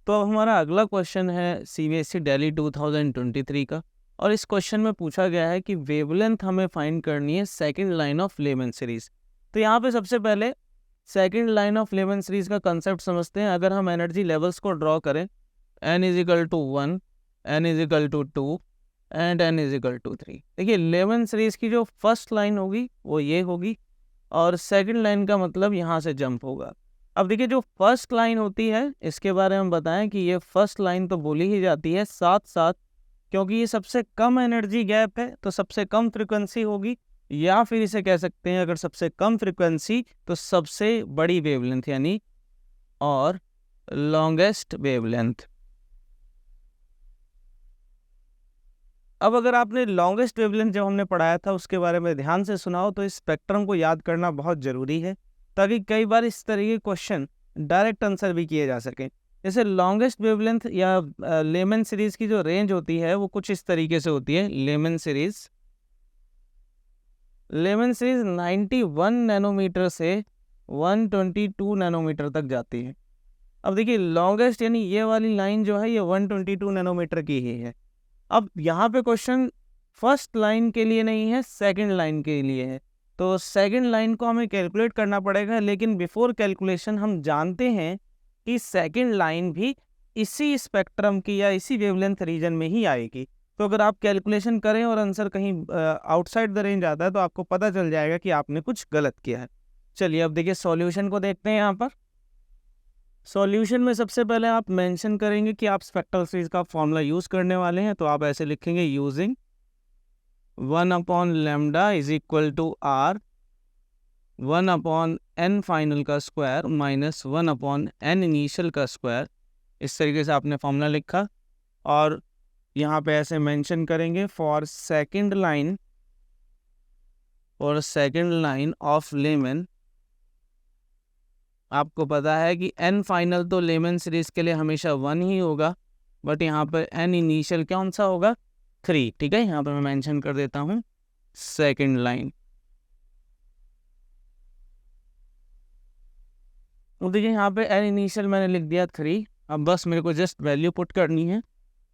तो अब हमारा अगला क्वेश्चन है सीबीएसई दिल्ली 2023 का, और इस क्वेश्चन में पूछा गया है कि वेवलेंथ हमें फाइंड करनी है second line of Lyman series. तो यहाँ पे सबसे पहले second line of Lyman series का कंसेप्ट समझते हैं। अगर हम एनर्जी लेवल्स को ड्रॉ करें, n is equal to 1, n is equal to 2 and n is equal to 3। देखिए लेमन सीरीज की जो फर्स्ट लाइन होगी वो ये होगी, और सेकंड लाइन का मतलब यहाँ से जंप होगा। अब देखिए जो फर्स्ट लाइन होती है इसके बारे में बताएं कि ये फर्स्ट लाइन तो बोली ही जाती है साथ साथ, क्योंकि ये सबसे कम एनर्जी गैप है तो सबसे कम फ्रिक्वेंसी होगी, या फिर इसे कह सकते हैं अगर सबसे कम फ्रिक्वेंसी तो सबसे बड़ी वेवलेंथ यानी और लॉन्गेस्ट वेवलेंथ। अब अगर आपने लॉन्गेस्ट वेवलेंथ जब हमने पढ़ाया था उसके बारे में ध्यान से सुनाओ तो इस स्पेक्ट्रम को याद करना बहुत ज़रूरी है, ताकि कई बार इस तरह के क्वेश्चन डायरेक्ट आंसर भी किए जा सकें। जैसे लॉन्गेस्ट वेवलेंथ या लेमन सीरीज की जो रेंज होती है वो कुछ इस तरीके से होती है। लेमन सीरीज 91 नैनोमीटर से 122 नैनोमीटर तक जाती है। अब देखिए लॉन्गेस्ट यानी ये वाली लाइन जो है ये 122 नैनोमीटर की ही है। अब यहाँ पे क्वेश्चन फर्स्ट लाइन के लिए नहीं है, सेकंड लाइन के लिए है, तो सेकंड लाइन को हमें कैलकुलेट करना पड़ेगा। लेकिन बिफोर कैलकुलेशन हम जानते हैं कि सेकंड लाइन भी इसी स्पेक्ट्रम की या इसी वेवलेंथ रीजन में ही आएगी। तो अगर आप कैलकुलेशन करें और आंसर कहीं आउटसाइड द रेंज आता है तो आपको पता चल जाएगा कि आपने कुछ गलत किया है। चलिए अब देखिए सॉल्यूशन को देखते हैं। यहाँ पर सॉल्यूशन में सबसे पहले आप मेंशन करेंगे कि आप स्पेक्ट्रल सीरीज का फॉर्मूला यूज़ करने वाले हैं, तो आप ऐसे लिखेंगे using 1/λ is equal to r 1/n final का स्क्वायर माइनस 1/n इनिशियल का स्क्वायर। इस तरीके से आपने फॉर्मूला लिखा और यहाँ पे ऐसे मेंशन करेंगे for second line of lemon. आपको पता है कि n फाइनल तो लेमन सीरीज के लिए हमेशा 1 ही होगा, बट यहाँ पर n इनिशियल कौन सा होगा 3। ठीक है, यहाँ पर मैं मेंशन कर देता हूँ सेकंड लाइन। तो देखिए यहाँ पे n इनिशियल मैंने लिख दिया 3। अब बस मेरे को जस्ट वैल्यू पुट करनी है,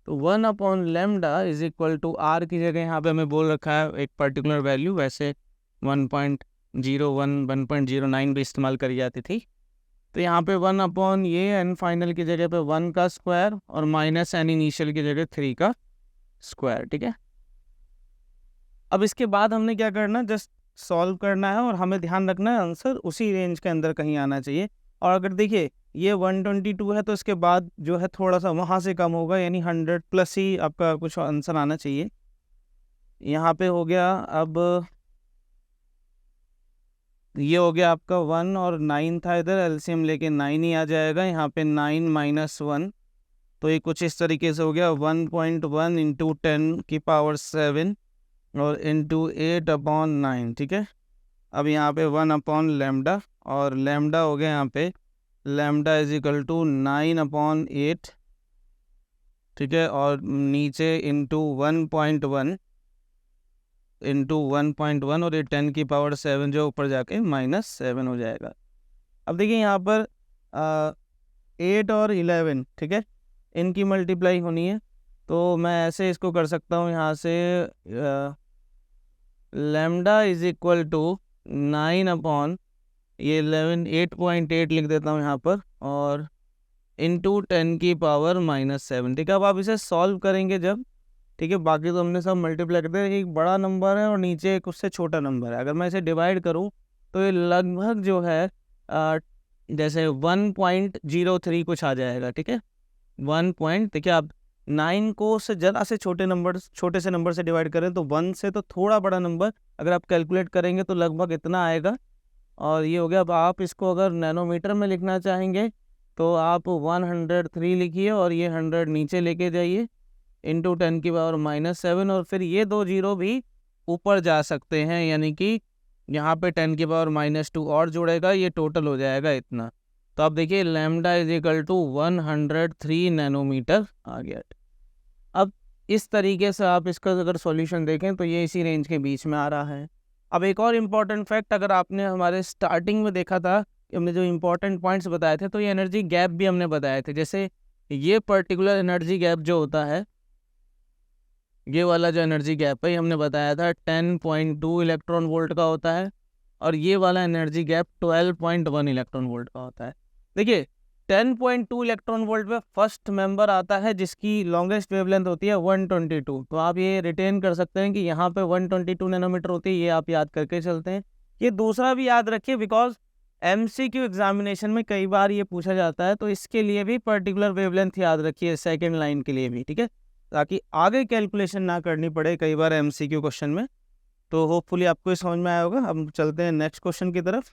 तो 1/λ इज इक्वल टू r की जगह यहाँ पे हमें बोल रखा है एक पर्टिकुलर वैल्यू, वैसे 1.01 1.09 भी इस्तेमाल करी जाती थी। तो यहाँ पे 1/ ये n फाइनल की जगह पे 1 का स्क्वायर और माइनस n इनिशियल की जगह 3 का स्क्वायर। ठीक है, अब इसके बाद हमने क्या करना, जस्ट सॉल्व करना है और हमें ध्यान रखना है आंसर उसी रेंज के अंदर कहीं आना चाहिए। और अगर देखिए ये 122 है तो इसके बाद जो है थोड़ा सा वहाँ से कम होगा, यानी 100 प्लस ही आपका कुछ आंसर आना चाहिए। यहाँ पे हो गया, अब ये हो गया आपका 1 और 9 था, इधर एलसीएम लेके 9 ही आ जाएगा। यहाँ पे 9 माइनस 1, तो ये कुछ इस तरीके से हो गया 1.1 इंटू 10 की पावर 7 और इंटू 8/9। ठीक है, अब यहाँ पे 1/λ और लैम्डा हो गया यहाँ पे लैम्डा इज इक्वल टू 9/8। ठीक है, और नीचे इंटू 1.1 और ये 10 की पावर 7 जो ऊपर जाके -7 हो जाएगा। अब देखिए यहाँ पर 8 और 11, ठीक है, इनकी मल्टीप्लाई होनी है, तो मैं ऐसे इसको कर सकता हूँ यहाँ से लैम्डा इज इक्वल टू 9 ये 11 8.8 लिख देता हूँ यहाँ पर, और इंटू 10 की पावर -7। ठीक है, अब आप इसे सॉल्व करेंगे जब, ठीक है, बाकी तो हमने सब मल्टीप्लाई करते हैं। एक बड़ा नंबर है और नीचे एक उससे छोटा नंबर है, अगर मैं इसे डिवाइड करूँ तो ये लगभग जो है जैसे 1.03 कुछ आ जाएगा। ठीक है, 1 पॉइंट, देखिए आप 9 को से ज़रा से छोटे से नंबर से डिवाइड करें तो 1 से तो थोड़ा बड़ा नंबर, अगर आप कैलकुलेट करेंगे तो लगभग इतना आएगा। और ये हो गया। अब आप इसको अगर नैनोमीटर में लिखना चाहेंगे तो आप 103 लिखिए और ये 100 नीचे लेके जाइए इंटू 10 की पावर -7, और फिर ये 2 जीरो भी ऊपर जा सकते हैं, यानी कि यहाँ पे 10 की पावर -2 और जुड़ेगा, ये टोटल हो जाएगा इतना। तो आप देखिए lambda is equal to 103 nanometer आ गया। अब इस तरीके से आप इसका अगर सॉल्यूशन देखें तो ये इसी रेंज के बीच में आ रहा है। अब एक और इम्पॉर्टेंट फैक्ट, अगर आपने हमारे स्टार्टिंग में देखा था, हमने जो इम्पोर्टेंट पॉइंट्स बताए थे, तो ये एनर्जी गैप भी हमने बताए थे। जैसे ये पर्टिकुलर एनर्जी गैप जो होता है, ये वाला जो एनर्जी गैप है हमने बताया था 10.2 इलेक्ट्रॉन वोल्ट का होता है, और ये वाला एनर्जी गैप 12.1 इलेक्ट्रॉन वोल्ट का होता है। देखिए 10.2 इलेक्ट्रॉन वोल्ट में फर्स्ट मेंबर आता है जिसकी लॉन्गेस्ट वेवलेंथ होती है 122। तो आप ये रिटेन कर सकते हैं कि यहाँ पे 122 नैनोमीटर होती है, ये आप याद करके चलते हैं। ये दूसरा भी याद रखिए बिकॉज MCQ एग्जामिनेशन में कई बार ये पूछा जाता है, तो इसके लिए भी पर्टिकुलर वेवलेंथ याद रखिए सेकेंड लाइन के लिए भी, ठीक है, ताकि आगे कैलकुलेशन ना करनी पड़े कई बार MCQ क्वेश्चन में। तो होपफुली आपको ये समझ में आया होगा। हम चलते हैं नेक्स्ट क्वेश्चन की तरफ।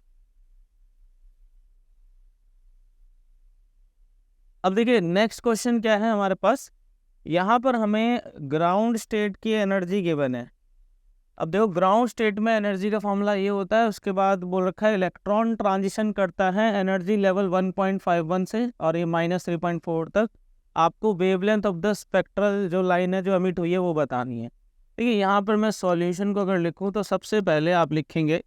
अब देखिए नेक्स्ट क्वेश्चन क्या है हमारे पास, यहाँ पर हमें ग्राउंड स्टेट की एनर्जी गिवन है। अब देखो ग्राउंड स्टेट में एनर्जी का फॉर्मूला ये होता है, उसके बाद बोल रखा है इलेक्ट्रॉन ट्रांजिशन करता है एनर्जी लेवल 1.51 से और ये -3.4 तक। आपको वेवलेंथ ऑफ द स्पेक्ट्रल जो लाइन है जो एमिट हुई है वो बतानी है। देखिए यहाँ पर मैं सॉल्यूशन को अगर लिखूँ तो सबसे पहले आप लिखेंगे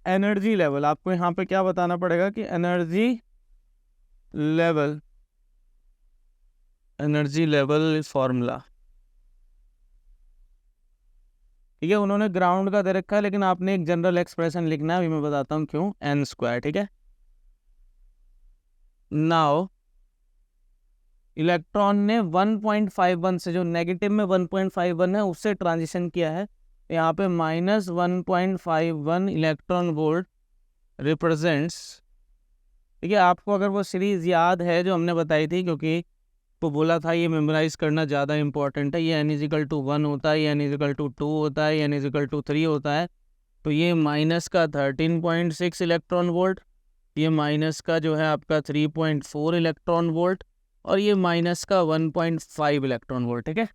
एनर्जी लेवल। आपको यहाँ पे क्या बताना पड़ेगा कि एनर्जी लेवल फॉर्मूला, ठीक है। उन्होंने ग्राउंड का दे रखा है लेकिन आपने एक जनरल एक्सप्रेशन लिखना है, अभी मैं बताता हूँ क्यों, n², ठीक है। नाउ इलेक्ट्रॉन ने 1.51 से, जो नेगेटिव में 1.51 है, उससे ट्रांजिशन किया है। यहाँ पे -1.51 इलेक्ट्रॉन वोल्ट रिप्रेजेंट्स, ठीक है। आपको अगर वो सीरीज याद है जो हमने बताई थी, क्योंकि तो बोला था ये मेमोराइज करना ज़्यादा इंपॉर्टेंट है, ये n=1 होता है, ये n=2 होता है, ये n=3 होता है। तो ये माइनस का 13.6 इलेक्ट्रॉन वोल्ट, ये माइनस का जो है आपका 3.4 इलेक्ट्रॉन वोल्ट, और ये माइनस का 1.5 इलेक्ट्रॉन वोल्ट, ठीक है।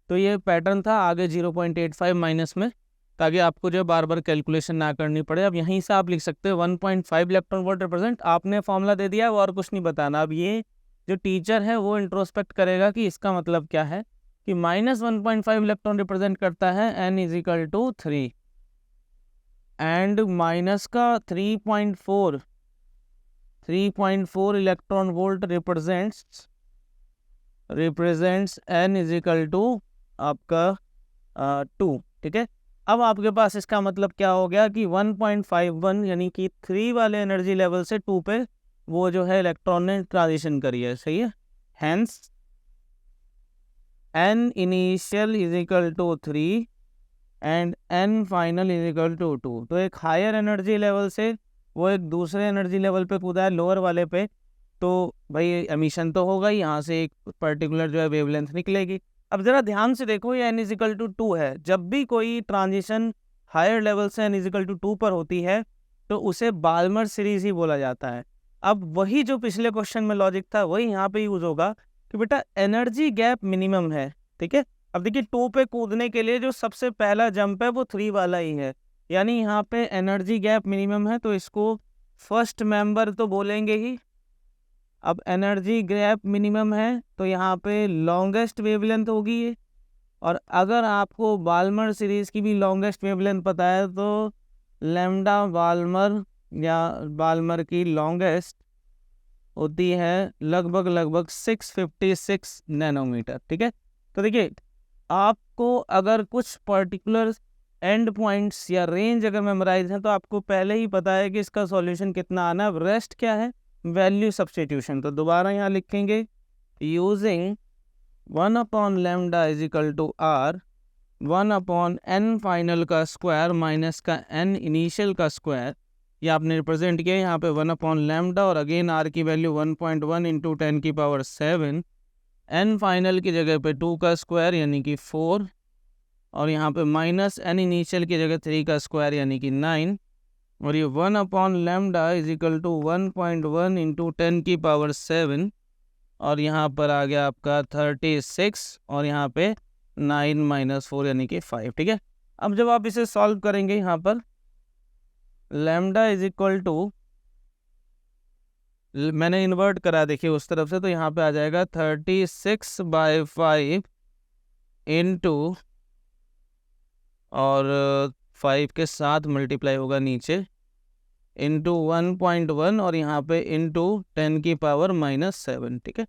तो ये पैटर्न था, आगे 0.85 माइनस में, ताकि आपको जो बार बार कैलकुलेशन ना करनी पड़े। अब यहीं से आप लिख सकते हो 1.5 इलेक्ट्रॉन वोल्ट रिप्रेजेंट, आपने फॉर्मूला दे दिया वो और कुछ नहीं बताना। अब ये जो टीचर है वो इंट्रोस्पेक्ट करेगा कि इसका मतलब क्या है, कि -1.5 इलेक्ट्रॉन रिप्रेजेंट करता है n=3 एंड माइनस का 3.4 इलेक्ट्रॉन वोल्ट रिप्रेजेंट्स n= आपका 2, ठीक है। अब आपके पास इसका मतलब क्या हो गया कि 1.51 यानी कि 3 वाले एनर्जी लेवल से 2 पे वो जो है इलेक्ट्रॉन ने ट्रांजिशन करी है, सही है। Hence n initial = 3 and n final = 2। तो एक हायर एनर्जी लेवल से वो एक दूसरे एनर्जी लेवल पे कूदा है, लोअर वाले पे, तो भाई एमिशन तो होगा ही, यहाँ से एक पर्टिकुलर जो है वेवलेंथ निकलेगी। अब ज़रा ध्यान से देखो, ये n=2 है। जब भी कोई ट्रांजिशन हायर लेवल से n=2 पर होती है तो उसे बाल्मर सीरीज ही बोला जाता है। अब वही जो पिछले क्वेश्चन में लॉजिक था वही यहाँ पे यूज होगा कि बेटा एनर्जी गैप मिनिमम है, ठीक है। अब देखिए 2 पे कूदने के लिए जो सबसे पहला जंप है वो 3 वाला ही है, यानी यहाँ पे एनर्जी गैप मिनिमम है, तो इसको फर्स्ट मेंबर तो बोलेंगे ही। अब एनर्जी गैप मिनिमम है तो यहाँ पे लॉन्गेस्ट वेवलेंथ होगी ये, और अगर आपको बाल्मर सीरीज की भी लॉन्गेस्ट वेवलेंथ पता है तो लैम्डा बाल्मर या बाल्मर की लॉन्गेस्ट होती है लगभग 656 नैनोमीटर, ठीक है। तो देखिए आपको अगर कुछ पर्टिकुलर एंड पॉइंट्स या रेंज अगर मेमोराइज है तो आपको पहले ही पता है कि इसका सॉल्यूशन कितना आना है। अब रेस्ट क्या है, वैल्यू सब्स्टिट्यूशन। तो दोबारा यहाँ लिखेंगे यूजिंग 1/λ = r 1/n फाइनल का स्क्वायर माइनस का n इनिशियल का स्क्वायर, ये आपने रिप्रेजेंट किया यहाँ पे 1/λ, और अगेन r की वैल्यू 1.1 × 10⁻⁷, n फाइनल की जगह पे 2 का स्क्वायर यानी कि 4, और यहाँ पे माइनस n इनिशियल की जगह 3 का स्क्वायर यानी कि 9, और ये 1/λ = 1.1 × 10⁻⁷, और यहाँ पर आ गया आपका 36, और यहाँ पे 9 - 4 यानी कि 5, ठीक है। अब जब आप इसे सॉल्व करेंगे यहाँ पर λ मैंने इन्वर्ट करा, देखिए उस तरफ से, तो यहाँ पे आ जाएगा 36/5 इंटू, और 5 के साथ मल्टीप्लाई होगा नीचे, इंटू 1.1, और यहाँ पे इंटू 10⁻⁷, ठीक है।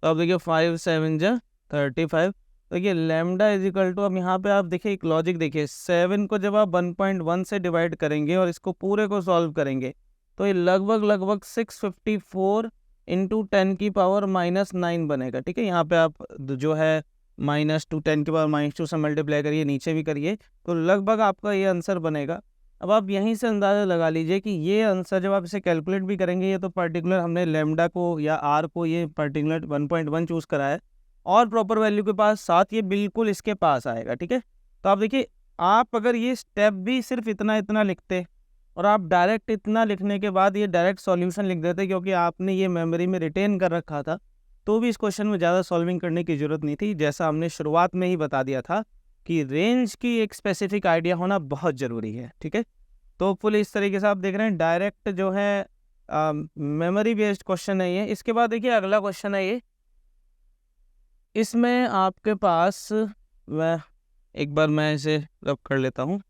तो अब देखिए 5 7 जा 35। देखिए लैम्डा इज इक्वल टू, अब यहाँ पे आप देखिए एक लॉजिक देखिए, 7 को जब आप 1.1 से डिवाइड करेंगे और इसको पूरे को सॉल्व करेंगे तो ये लगभग 654 इंटू 10⁻⁻9 बनेगा। ठीक है, यहाँ पे आप जो है -2 10⁻⁻2 से मल्टीप्लाई करिए, नीचे भी करिए, तो लगभग आपका ये आंसर बनेगा। अब आप यहीं से अंदाज़ा लगा लीजिए कि ये आंसर जब आप इसे कैलकुलेट भी करेंगे, ये तो पर्टिकुलर हमने लेमडा को या आर को ये पर्टिकुलर 1.1 चूज़ करा है और प्रॉपर वैल्यू के पास साथ ये बिल्कुल इसके पास आएगा। ठीक है, तो आप देखिए, आप अगर ये स्टेप भी सिर्फ इतना इतना लिखते और आप डायरेक्ट इतना लिखने के बाद ये डायरेक्ट सॉल्यूशन लिख देते, क्योंकि आपने ये मेमोरी में रिटेन कर रखा था, तो भी इस क्वेश्चन में ज़्यादा सॉल्विंग करने की ज़रूरत नहीं थी। जैसा हमने शुरुआत में ही बता दिया था कि रेंज की एक स्पेसिफिक आइडिया होना बहुत ज़रूरी है। ठीक है, तो फुल इस तरीके से आप देख रहे हैं डायरेक्ट जो है मेमोरी बेस्ड क्वेश्चन है ये। इसके बाद देखिए अगला क्वेश्चन है ये, इसमें आपके पास एक बार मैं इसे रब कर लेता हूँ।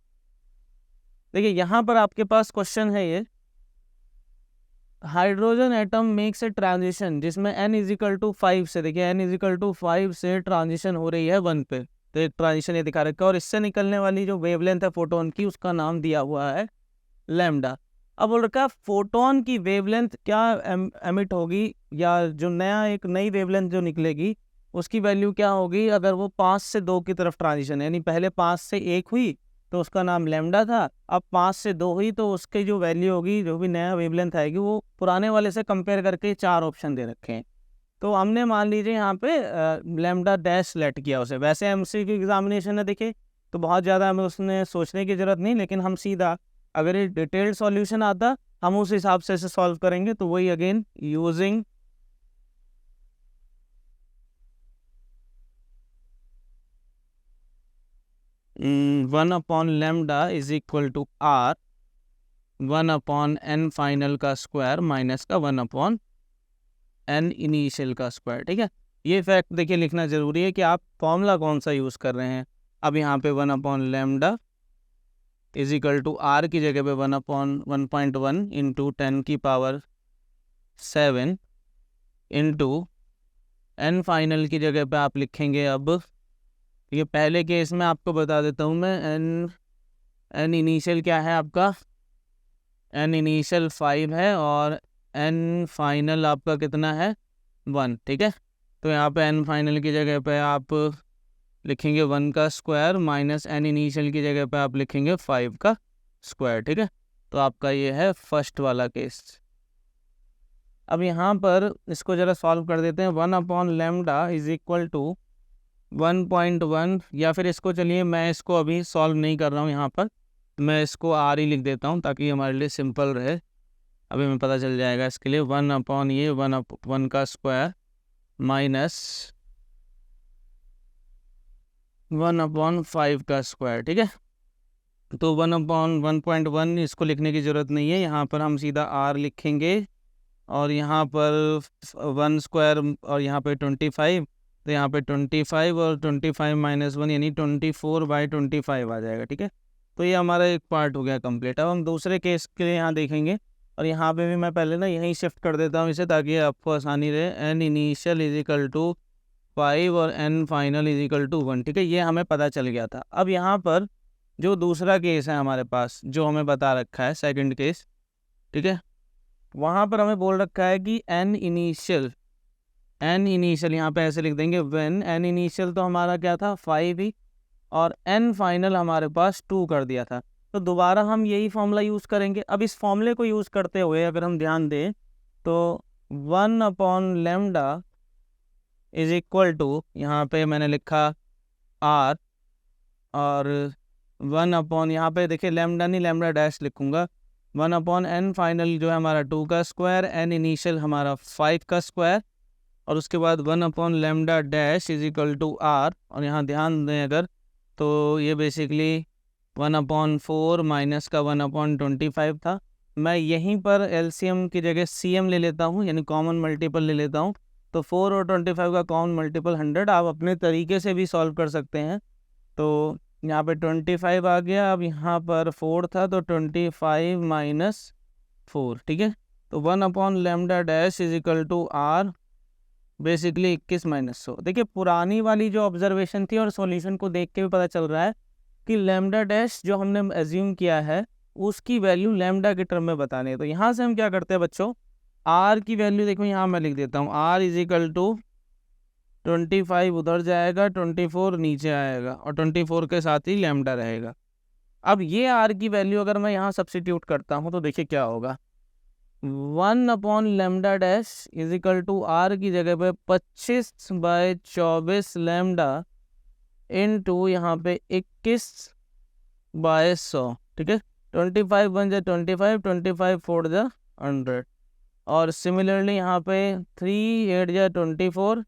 देखिए यहाँ पर आपके पास क्वेश्चन है ये, hydrogen atom makes a transition जिसमें n = 5 से, देखिए n = 5 से ट्रांजिशन हो रही है 1 पे, तो एक ट्रांजिशन ये दिखा रखा है और इससे निकलने वाली जो वेवलेंथ है फोटोन की, उसका नाम दिया हुआ है लैम्डा। अब बोल रखा है फोटोन की वेवलेंथ क्या एमिट होगी, या जो नया एक नई वेवलेंथ जो निकलेगी उसकी वैल्यू क्या होगी अगर वो 5 से 2 की तरफ ट्रांजिशन, यानी पहले 5 से 1 हुई तो उसका नाम लैम्डा था, अब 5 से 2 हुई तो उसकी जो वैल्यू होगी, जो भी नया वेवलेंथ आएगी, वो पुराने वाले से कंपेयर करके 4 ऑप्शन दे रखे हैं। तो हमने मान लीजिए यहाँ पे लैम्डा डैश सेलेक्ट किया उसे। वैसे एमसीक्यू एग्जामिनेशन है देखिए, तो बहुत ज़्यादा हमें उसने सोचने की ज़रूरत नहीं, लेकिन हम सीधा अगर ये डिटेल्ड सॉल्यूशन आता हम उस हिसाब से इसे सॉल्व करेंगे। तो वही again using 1 lambda is equal to R 1/n final का स्क्वायर माइनस का 1/n इनिशियल का स्क्वायर। ठीक है, ये फैक्ट देखिए लिखना ज़रूरी है कि आप फॉर्मूला कौन सा यूज़ कर रहे हैं। अब यहाँ पे 1 lambda is equal to R की जगह पे 1/1.1 इंटू 10⁻7 इंटू n फाइनल की जगह पे आप लिखेंगे। अब ये पहले केस में आपको बता देता हूँ मैं, n इनिशियल क्या है आपका, n इनिशियल 5 है और n फाइनल आपका कितना है 1। ठीक है, तो यहाँ पे n फाइनल की जगह पे आप लिखेंगे 1 का स्क्वायर माइनस n इनिशियल की जगह पे आप लिखेंगे 5 का स्क्वायर। ठीक है, तो आपका ये है फर्स्ट वाला केस। अब यहाँ पर इसको ज़रा सॉल्व कर देते हैं। 1 लैम्डा इज इक्वल टू 1.1, या फिर इसको चलिए मैं इसको अभी सॉल्व नहीं कर रहा हूँ, यहाँ पर मैं इसको आर ही लिख देता हूँ ताकि हमारे लिए सिंपल रहे। अभी हमें पता चल जाएगा इसके लिए 1 का स्क्वायर माइनस 1/5 का स्क्वायर। ठीक है, तो 1/1.1 इसको लिखने की ज़रूरत नहीं है, यहाँ पर हम सीधा आर लिखेंगे और यहाँ पर 1 स्क्वायर और यहाँ पे 25, तो यहाँ पे 25 और 25 माइनस 1 यानी 24/25 आ जाएगा। ठीक है, तो ये हमारा एक पार्ट हो गया कंप्लीट। अब हम दूसरे केस के लिए यहाँ देखेंगे और यहाँ पे भी मैं पहले ना यहीं शिफ्ट कर देता हूँ इसे, ताकि आपको आसानी रहे। n initial is equal to 5 और n final is equal to 1। ठीक है, ये हमें पता चल गया था। अब यहाँ पर जो दूसरा केस है हमारे पास, जो हमें बता रखा है सेकंड केस, ठीक है, वहाँ पर हमें बोल रखा है कि n इनिशियल यहाँ पे ऐसे लिख देंगे व्हेन n इनिशियल तो हमारा क्या था 5 ही, और n फाइनल हमारे पास 2 कर दिया था। तो दोबारा हम यही फॉर्मूला यूज़ करेंगे। अब इस फॉर्मूले को यूज़ करते हुए अगर हम ध्यान दें तो 1 लैम्डा इज इक्वल टू, यहाँ पे मैंने लिखा r, और 1 यहाँ पे देखिए लैम्डा नहीं लैम्डा डैश लिखूँगा, 1/n फाइनल जो है हमारा 2 का स्क्वायर, n इनिशियल हमारा 5 का स्क्वायर, और उसके बाद 1 lambda dash is equal to R. और यहाँ ध्यान दें अगर, तो ये बेसिकली 1/4 माइनस का 1/25 था। मैं यहीं पर एलसीएम की जगह सीएम ले लेता हूँ, यानी कॉमन मल्टीपल ले लेता हूँ। तो 4 और 25 का कॉमन मल्टीपल 100। आप अपने तरीके से भी सॉल्व कर सकते हैं। तो यहाँ पे 25 आ गया, अब यहाँ पर 4 था तो 25 माइनस 4। ठीक है, तो 1 lambda dash is equal to R basically 21 minus 100। देखिए पुरानी वाली जो ऑब्जर्वेशन थी और सॉल्यूशन को देख के भी पता चल रहा है कि लैम्डा डैश जो हमने एज्यूम किया है उसकी वैल्यू लैम्डा के टर्म में बतानी है। तो यहाँ से हम क्या करते हैं बच्चों, आर की वैल्यू देखो यहाँ मैं लिख देता हूँ, आर इज इक्वल टू 25 उधर जाएगा, 24 नीचे आएगा और 24 के साथ ही लैम्डा रहेगा। अब ये आर की वैल्यू अगर मैं यहाँ सब्स्टिट्यूट करता हूँ तो देखिए क्या होगा, 1 upon lambda dash is equal to R की जगह पे 25/24 लैम्डा इनटू यहाँ पे 21/100। ठीक है, 25 बन जाए 25, 25 4 जा 100 और सिमिलरली यहाँ पे 3 8 जा 24,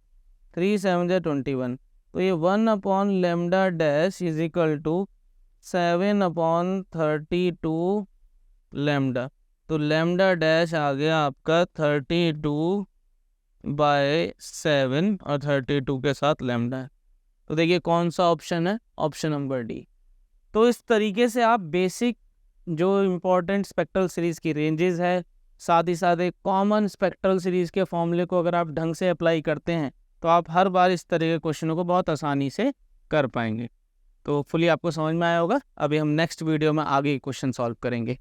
3 7 जा 21। तो ये 1 upon lambda dash is equal to 7 upon 32 lambda. तो लैम्डा डैश आ गया आपका 32/7 और 32 के साथ लैम्डा है। तो देखिए कौन सा ऑप्शन है, ऑप्शन नंबर डी। तो इस तरीके से आप बेसिक जो इम्पोर्टेंट स्पेक्ट्रल सीरीज़ की रेंजेस है, साथ ही साथ एक कॉमन स्पेक्ट्रल सीरीज़ के फॉर्मूले को अगर आप ढंग से अप्लाई करते हैं तो आप हर बार इस तरह के क्वेश्चनों को बहुत आसानी से कर पाएंगे। तो फुली आपको समझ में आया होगा। अभी हम नेक्स्ट वीडियो में आगे क्वेश्चन सॉल्व करेंगे।